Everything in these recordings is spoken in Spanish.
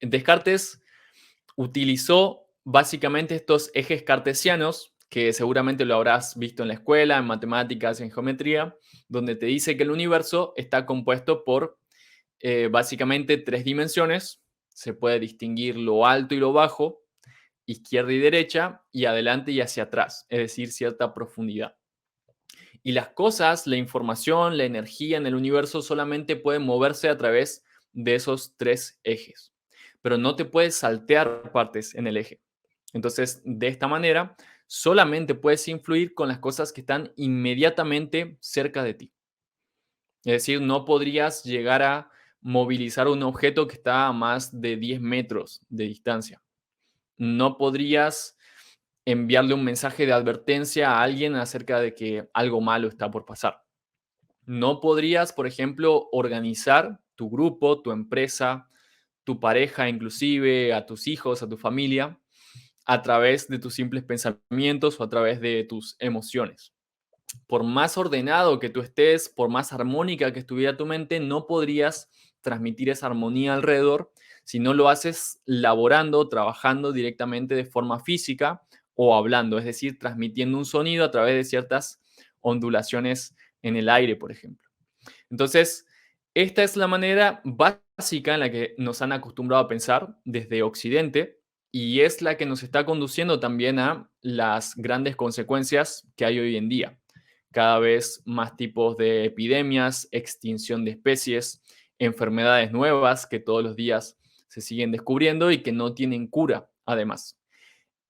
Descartes utilizó básicamente estos ejes cartesianos, que seguramente lo habrás visto en la escuela, en matemáticas, en geometría, donde te dice que el universo está compuesto por básicamente tres dimensiones. Se puede distinguir lo alto y lo bajo, izquierda y derecha, y adelante y hacia atrás, es decir, cierta profundidad. Y las cosas, la información, la energía en el universo solamente pueden moverse a través de esos tres ejes, pero no te puedes saltear partes en el eje. Entonces, de esta manera, solamente puedes influir con las cosas que están inmediatamente cerca de ti. Es decir, no podrías llegar a movilizar un objeto que está a más de 10 metros de distancia. No podrías enviarle un mensaje de advertencia a alguien acerca de que algo malo está por pasar. No podrías, por ejemplo, organizar tu grupo, tu empresa, tu pareja, inclusive a tus hijos, a tu familia, a través de tus simples pensamientos o a través de tus emociones. Por más ordenado que tú estés, por más armónica que estuviera tu mente, no podrías transmitir esa armonía alrededor si no lo haces laborando, trabajando directamente de forma física o hablando, es decir, transmitiendo un sonido a través de ciertas ondulaciones en el aire, por ejemplo. Entonces, esta es la manera básica en la que nos han acostumbrado a pensar desde Occidente y es la que nos está conduciendo también a las grandes consecuencias que hay hoy en día. Cada vez más tipos de epidemias, extinción de especies, enfermedades nuevas que todos los días se siguen descubriendo y que no tienen cura, además.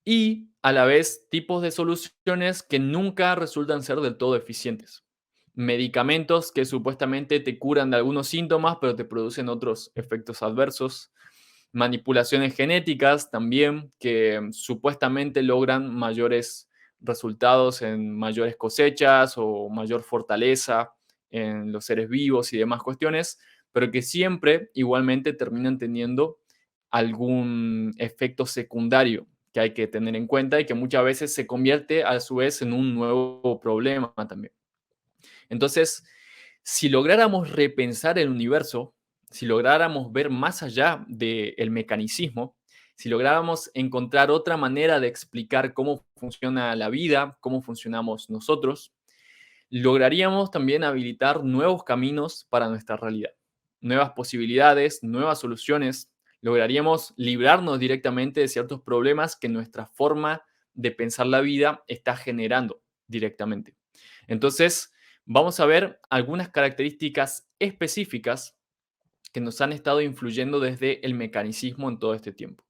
Y a la vez tipos de soluciones que nunca resultan ser del todo eficientes. Medicamentos que supuestamente te curan de algunos síntomas, pero te producen otros efectos adversos. Manipulaciones genéticas también que supuestamente logran mayores resultados en mayores cosechas o mayor fortaleza en los seres vivos y demás cuestiones, pero que siempre igualmente terminan teniendo algún efecto secundario que hay que tener en cuenta y que muchas veces se convierte a su vez en un nuevo problema también. Entonces, si lográramos repensar el universo, si lográramos ver más allá del mecanicismo, si lográramos encontrar otra manera de explicar cómo funciona la vida, cómo funcionamos nosotros, lograríamos también habilitar nuevos caminos para nuestra realidad, nuevas posibilidades, nuevas soluciones. Lograríamos librarnos directamente de ciertos problemas que nuestra forma de pensar la vida está generando directamente. Entonces, vamos a ver algunas características específicas que nos han estado influyendo desde el mecanicismo en todo este tiempo.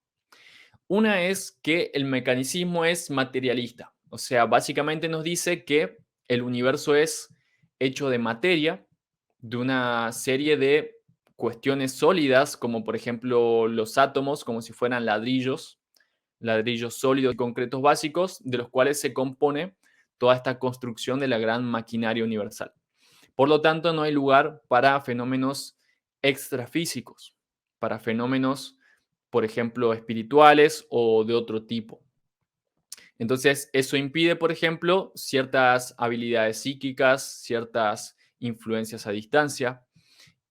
Una es que el mecanicismo es materialista, o sea, básicamente nos dice que el universo es hecho de materia, de una serie de cuestiones sólidas, como por ejemplo los átomos, como si fueran ladrillos, ladrillos sólidos y concretos básicos, de los cuales se compone toda esta construcción de la gran maquinaria universal. Por lo tanto, no hay lugar para fenómenos extrafísicos, para fenómenos, por ejemplo, espirituales o de otro tipo. Entonces, eso impide, por ejemplo, ciertas habilidades psíquicas, ciertas influencias a distancia,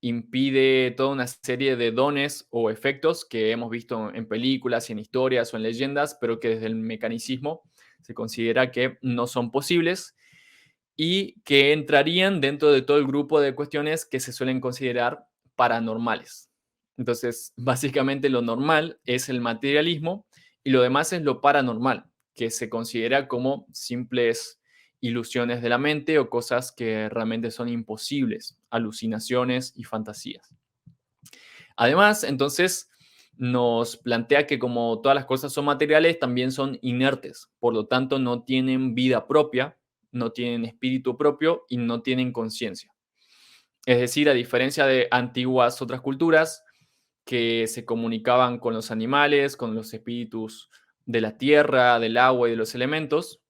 impide toda una serie de dones o efectos que hemos visto en películas y en historias o en leyendas, pero que desde el mecanicismo se considera que no son posibles y que entrarían dentro de todo el grupo de cuestiones que se suelen considerar paranormales. Entonces, básicamente lo normal es el materialismo y lo demás es lo paranormal, que se considera como simples ilusiones de la mente o cosas que realmente son imposibles, alucinaciones y fantasías. Además, entonces, nos plantea que como todas las cosas son materiales, también son inertes, por lo tanto no tienen vida propia, no tienen espíritu propio y no tienen conciencia. Es decir, a diferencia de antiguas otras culturas que se comunicaban con los animales, con los espíritus de la tierra, del agua y de los elementos,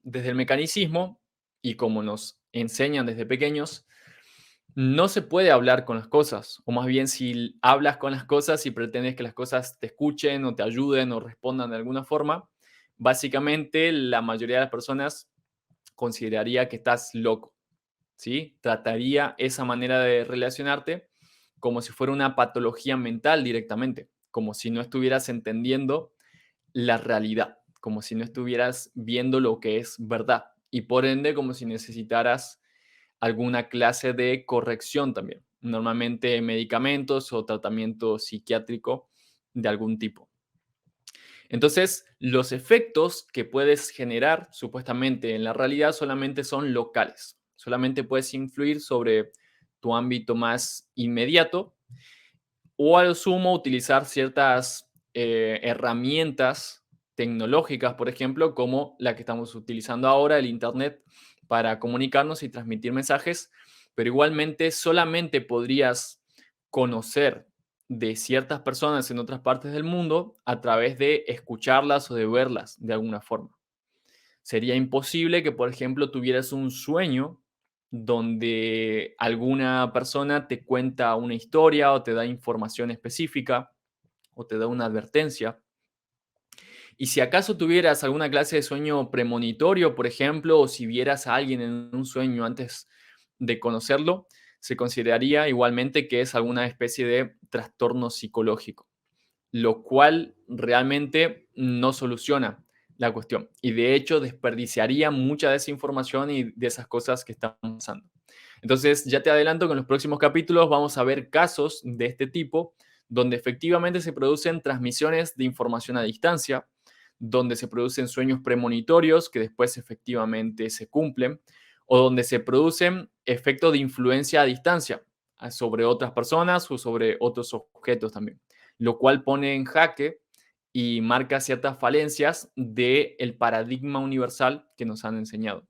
desde el mecanicismo y como nos enseñan desde pequeños, no se puede hablar con las cosas, o más bien si hablas con las cosas y pretendes que las cosas te escuchen o te ayuden o respondan de alguna forma, básicamente la mayoría de las personas consideraría que estás loco, ¿sí? Trataría esa manera de relacionarte como si fuera una patología mental directamente, como si no estuvieras entendiendo la realidad, como si no estuvieras viendo lo que es verdad y por ende como si necesitaras alguna clase de corrección también, normalmente medicamentos o tratamiento psiquiátrico de algún tipo. Entonces, los efectos que puedes generar supuestamente en la realidad solamente son locales, solamente puedes influir sobre tu ámbito más inmediato o a lo sumo utilizar ciertas herramientas tecnológicas, por ejemplo, como la que estamos utilizando ahora, el Internet, para comunicarnos y transmitir mensajes, pero igualmente solamente podrías conocer de ciertas personas en otras partes del mundo a través de escucharlas o de verlas de alguna forma. Sería imposible que, por ejemplo, tuvieras un sueño donde alguna persona te cuenta una historia o te da información específica o te da una advertencia. Y si acaso tuvieras alguna clase de sueño premonitorio, por ejemplo, o si vieras a alguien en un sueño antes de conocerlo, se consideraría igualmente que es alguna especie de trastorno psicológico, lo cual realmente no soluciona la cuestión. Y de hecho desperdiciaría mucha de esa información y de esas cosas que están pasando. Entonces, ya te adelanto que en los próximos capítulos vamos a ver casos de este tipo, donde efectivamente se producen transmisiones de información a distancia, donde se producen sueños premonitorios que después efectivamente se cumplen, o donde se producen efectos de influencia a distancia sobre otras personas o sobre otros objetos también, lo cual pone en jaque y marca ciertas falencias del paradigma universal que nos han enseñado.